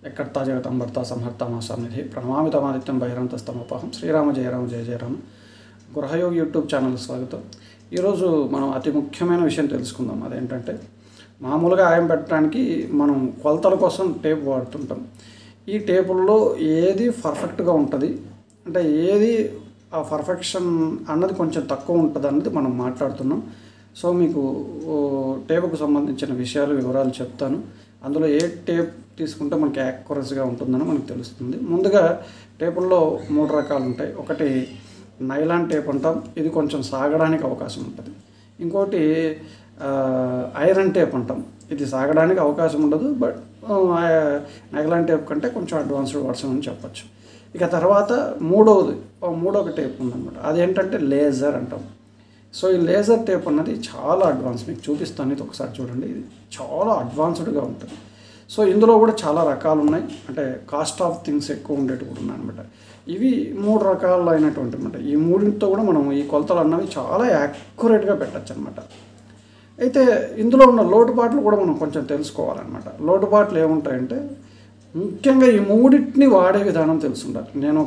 ఎక్కర్తా జగతంబర్తా సంహర్తా మాసానిధి ప్రణమామి తమాదిత్యం బహిరంతస్తమోపహం శ్రీరామ జయ రామ జయ జయ Rama గృహయోగి YouTube channel స్వాగతం. ఈరోజు మనం అతి ముఖ్యమైన విషయం తెలుసుకుందాం. అదేంటంటే మామూలుగా ఆయం పెట్టడానికి మనం కొలతల కోసం టేప్ వాడుతుంటాం. ఈ టేపుల్లో ఏది పర్ఫెక్ట్గా ఉంటుంది అంటే ఏది ఆ పర్ఫెక్షన్ అన్నది కొంచెం తక్కువ ఉంటుంది అన్నది మనం మాట్లాడుతున్నాం. సో మీకు టేపుకు సంబంధించిన విషయాలు వివరాలు చెప్తాను. అందులో ఏ టేప్ తీసుకుంటే మనకి యాక్యురసీగా ఉంటుందని మనకు తెలుస్తుంది. ముందుగా టేపుల్లో 3 రకాలు ఉంటాయి. ఒకటి నైలాన్ టేప్ అంటాం, ఇది కొంచెం సాగడానికి అవకాశం ఉంటుంది. ఇంకోటి ఐరన్ టేప్ అంటాం, ఇది సాగడానికి అవకాశం ఉండదు, బట్ నైలాన్ టేప్ కంటే కొంచెం అడ్వాన్స్డ్ వర్షన్ అని చెప్పచ్చు. ఇక తర్వాత మూడవ టేప్ ఉందన్నమాట, అదేంటంటే లేజర్ అంటాం. సో ఈ లేజర్ టేప్ అన్నది చాలా అడ్వాన్స్, మీకు చూపిస్తాను, ఇది ఒకసారి చూడండి. ఇది చాలా అడ్వాన్స్డ్గా ఉంటుంది. సో ఇందులో కూడా చాలా రకాలు ఉన్నాయి, అంటే కాస్ట్ ఆఫ్ థింగ్స్ ఎక్కువ ఉండేవి కూడా ఉన్నాయన్నమాట. ఇవి 3 రకాలు అయినటువంటి అనమాట. ఈ మూడింటితో కూడా మనం ఈ కొలతలు అన్నవి చాలా యాక్యురేట్గా పెట్టచ్చు అనమాట. అయితే ఇందులో ఉన్న లోటుపాట్లు కూడా మనం కొంచెం తెలుసుకోవాలన్నమాట. లోటుపాట్లు ఏముంటాయంటే ముఖ్యంగా ఈ మూడింటిని వాడే విధానం తెలుసుండాలి. నేను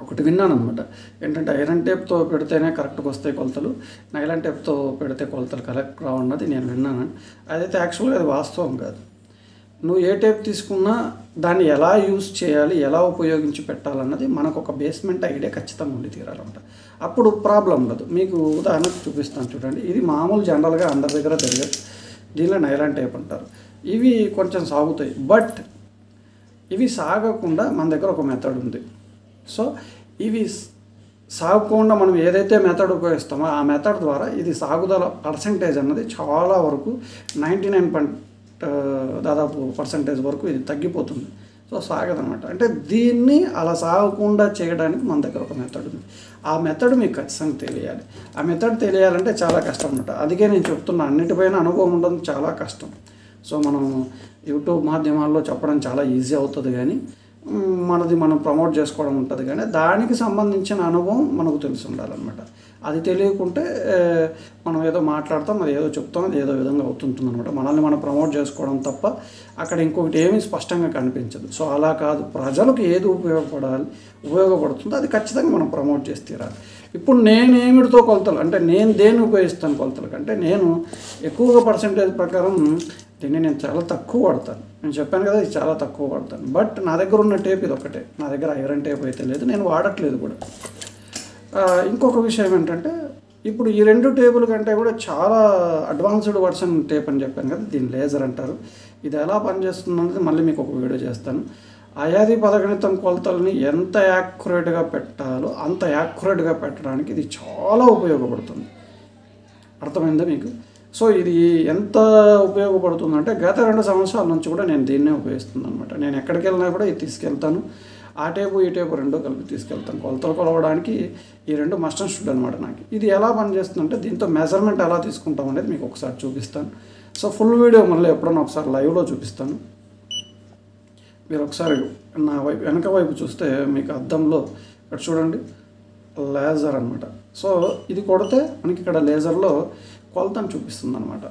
ఒకటి విన్నాను అనమాట, ఏంటంటే ఐరన్ టేప్తో పెడితేనే కరెక్ట్గా వస్తాయి కొలతలు, నైలాన్ టేప్తో పెడితే కొలతలు కరెక్ట్ రావన్నది నేను విన్నాను. అదైతే యాక్చువల్గా అది వాస్తవం కాదు. నువ్వు ఏ టేప్ తీసుకున్నా దాన్ని ఎలా యూజ్ చేయాలి, ఎలా ఉపయోగించి పెట్టాలన్నది మనకు ఒక బేస్మెంట్ ఐడియా ఖచ్చితంగా ఉండి తీరాలంట. అప్పుడు ప్రాబ్లం ఉండదు. మీకు ఉదాహరణకు చూపిస్తాను చూడండి. ఇది మామూలు జనరల్గా అందరి దగ్గర తెలియదు, దీనిలో నైలాన్ టేప్ అంటారు. ఇవి కొంచెం సాగుతాయి, బట్ ఇవి సాగకుండా మన దగ్గర ఒక మెథడ్ ఉంది. సో ఇవి సాగకుండా మనం ఏదైతే మెథడ్ ఉపయోగిస్తామో ఆ మెథడ్ ద్వారా ఇది సాగుదల పర్సంటేజ్ అన్నది చాలా వరకు 99 దాదాపు పర్సంటేజ్ వరకు ఇది తగ్గిపోతుంది. సో సాగదనమాట. అంటే దీన్ని అలా సాగకుండా చేయడానికి మన దగ్గర ఒక మెథడ్ ఉంది. ఆ మెథడ్ మీకు ఖచ్చితంగా తెలియాలి. ఆ మెథడ్ తెలియాలంటే చాలా కష్టం అనమాట. అందుకే నేను చెప్తున్నా, అన్నిటిపైన అనుభవం ఉండడం చాలా కష్టం. సో మనం యూట్యూబ్ మాధ్యమాల్లో చెప్పడం చాలా ఈజీ అవుతుంది, కానీ మనం ప్రమోట్ చేసుకోవడం ఉంటుంది, కానీ దానికి సంబంధించిన అనుభవం మనకు తెలిసి ఉండాలన్నమాట. అది తెలియకుంటే మనం ఏదో మాట్లాడతాం, అది ఏదో చెప్తాం, అది ఏదో విధంగా అవుతుంటుంది అనమాట. మనల్ని మనం ప్రమోట్ చేసుకోవడం తప్ప అక్కడ ఇంకొకటి ఏమీ స్పష్టంగా కనిపించదు. సో అలా కాదు, ప్రజలకు ఏది ఉపయోగపడుతుందో అది ఖచ్చితంగా మనం ప్రమోట్ చేసి తీరాలి. ఇప్పుడు నేనేమిటితో కొలతలు అంటే నేను దేన్ని ఉపయోగిస్తాను కొలతలు కంటే, నేను ఎక్కువగా పర్సంటేజ్ ప్రకారం దీన్ని నేను చాలా తక్కువ వాడతాను. నేను చెప్పాను కదా, ఇది చాలా తక్కువ వాడతాను. బట్ నా దగ్గర ఉన్న టేప్ ఇది ఒకటే, నా దగ్గర ఐరన్ టేప్ అయితే లేదు, నేను వాడట్లేదు కూడా. ఇంకొక విషయం ఏంటంటే, ఇప్పుడు ఈ 2 టేపుల కంటే కూడా చాలా అడ్వాన్స్డ్ వర్షన్ టేప్ అని చెప్పాను కదా, దీన్ని లేజర్ అంటారు. ఇది ఎలా పనిచేస్తుందనేది మళ్ళీ మీకు ఒక వీడియో చేస్తాను. అయాది పదగణితం కొలతల్ని ఎంత యాక్యురేట్గా పెట్టాలో అంత యాక్యురేట్గా పెట్టడానికి ఇది చాలా ఉపయోగపడుతుంది. అర్థమైందా మీకు? సో ఇది ఎంత ఉపయోగపడుతుందంటే గత 2 సంవత్సరాల నుంచి కూడా నేను దీన్నే ఉపయోగిస్తున్నాను అనమాట. నేను ఎక్కడికి వెళ్ళినా కూడా ఇది తీసుకెళ్తాను. ఆ టేపు ఈ టేపు 2 కలిపి తీసుకెళ్తాను. కొలతలు కొలవడానికి ఈ 2 మస్ట్ అండ్ షుడ్ అనమాట నాకు. ఇది ఎలా పనిచేస్తుందంటే దీంతో మెజర్మెంట్ ఎలా తీసుకుంటాం అనేది మీకు ఒకసారి చూపిస్తాను. సో ఫుల్ వీడియో మళ్ళీ ఎప్పుడన్నా ఒకసారి లైవ్లో చూపిస్తాను. మీరు ఒకసారి నా వెనక వైపు చూస్తే మీకు అద్దంలో ఇక్కడ చూడండి, లేజర్ అనమాట. సో ఇది కొడితే మనకి ఇక్కడ లేజర్లో కొలతను చూపిస్తుంది అనమాట.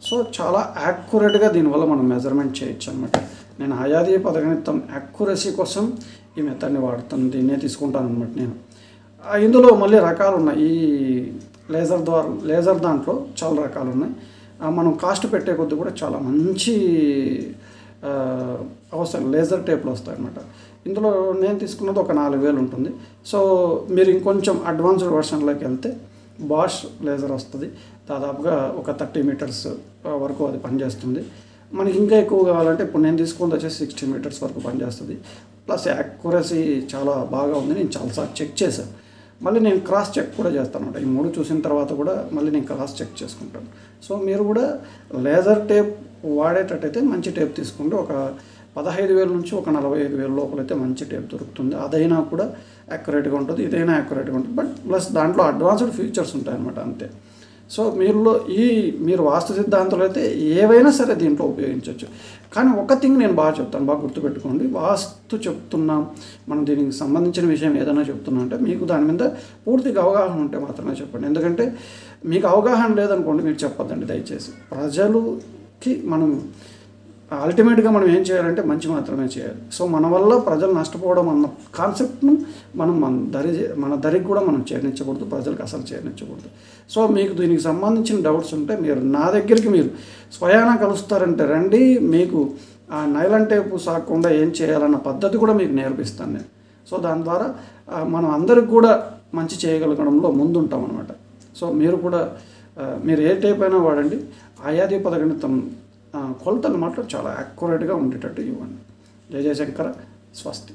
సో చాలా యాక్యురేట్గా దీనివల్ల మనం మెజర్మెంట్ చేయొచ్చు అనమాట. నేను అయాది పదగణితం యాక్యురసీ కోసం ఈ మెథడ్ని వాడుతాను, దీన్నే తీసుకుంటాను అనమాట నేను. ఇందులో మళ్ళీ రకాలు ఉన్నాయి. ఈ లేజర్ దాంట్లో చాలా రకాలు ఉన్నాయి. మనం కాస్ట్ పెట్టే కొద్దీ కూడా చాలా మంచి అవసరం లేజర్ టేప్లు వస్తాయి అన్నమాట. ఇందులో నేను తీసుకున్నది ఒక 4000 ఉంటుంది. సో మీరు ఇంకొంచెం అడ్వాన్స్డ్ వర్షన్లోకి వెళ్తే బాష్ లేజర్ వస్తుంది, దాదాపుగా ఒక 30 మీటర్స్ వరకు అది పనిచేస్తుంది. మనకి ఇంకా ఎక్కువ కావాలంటే ఇప్పుడు నేను తీసుకుంది వచ్చేసి 60 మీటర్స్ వరకు పనిచేస్తుంది. ప్లస్ యాక్యురసీ చాలా బాగా ఉంది. నేను చాలాసార్లు చెక్ చేశాను, మళ్ళీ నేను క్రాస్ చెక్ కూడా చేస్తాను అనమాట. ఈ 3 చూసిన తర్వాత కూడా మళ్ళీ నేను క్రాస్ చెక్ చేసుకుంటాను. సో మీరు కూడా లేజర్ టేప్ వాడేటట్టయితే మంచి టేప్ తీసుకుంటే ఒక 15,000 నుంచి ఒక 45,000 లోపలైతే మంచి టేప్ దొరుకుతుంది. అదైనా కూడా యాక్యురేట్గా ఉంటుంది, ఇదైనా యాక్యురేట్గా ఉంటుంది, బట్ ప్లస్ దాంట్లో అడ్వాన్స్డ్ ఫీచర్స్ ఉంటాయన్నమాట అంతే. సో మీరు వాస్తు సిద్ధాంతాలు అయితే ఏవైనా సరే దీంట్లో ఉపయోగించవచ్చు. కానీ ఒక థింగ్ నేను బాగా చెప్తాను, బాగా గుర్తుపెట్టుకోండి. వాస్తు చెప్తున్నాం, మనం దీనికి సంబంధించిన విషయం ఏదైనా చెప్తున్నా అంటే మీకు దాని మీద పూర్తిగా అవగాహన ఉంటే మాత్రమే చెప్పండి. ఎందుకంటే మీకు అవగాహన లేదనుకోండి, మీరు చెప్పొద్దండి దయచేసి. ప్రజలుకి మనం అల్టిమేట్గా మనం ఏం చేయాలంటే మంచి మాత్రమే చేయాలి. సో మన వల్ల ప్రజలు నష్టపోవడం అన్న కాన్సెప్ట్ను మనం మన దరికి కూడా మనం చేర్నించకూడదు, ప్రజలకు అసలు చేర్నించకూడదు. సో మీకు దీనికి సంబంధించిన డౌట్స్ ఉంటే మీరు నా దగ్గరికి మీరు స్వయానా కలుస్తారంటే రండి, మీకు ఆ నైలాన్ టేపు సాగకుండా ఏం చేయాలన్న పద్ధతి కూడా మీకు నేర్పిస్తాను నేను. సో దాని ద్వారా మనం అందరికి కూడా మంచి చేయగలగడంలో ముందుంటాం అనమాట. సో మీరు కూడా మీరు ఏ టేప్ అయినా వాడండి, ఆయాది పదగణితం కొలతలు మాత్రం చాలా యాక్యురేట్గా ఉండేటట్టు ఇవ్వండి. జయ జయశంకర. స్వస్తి.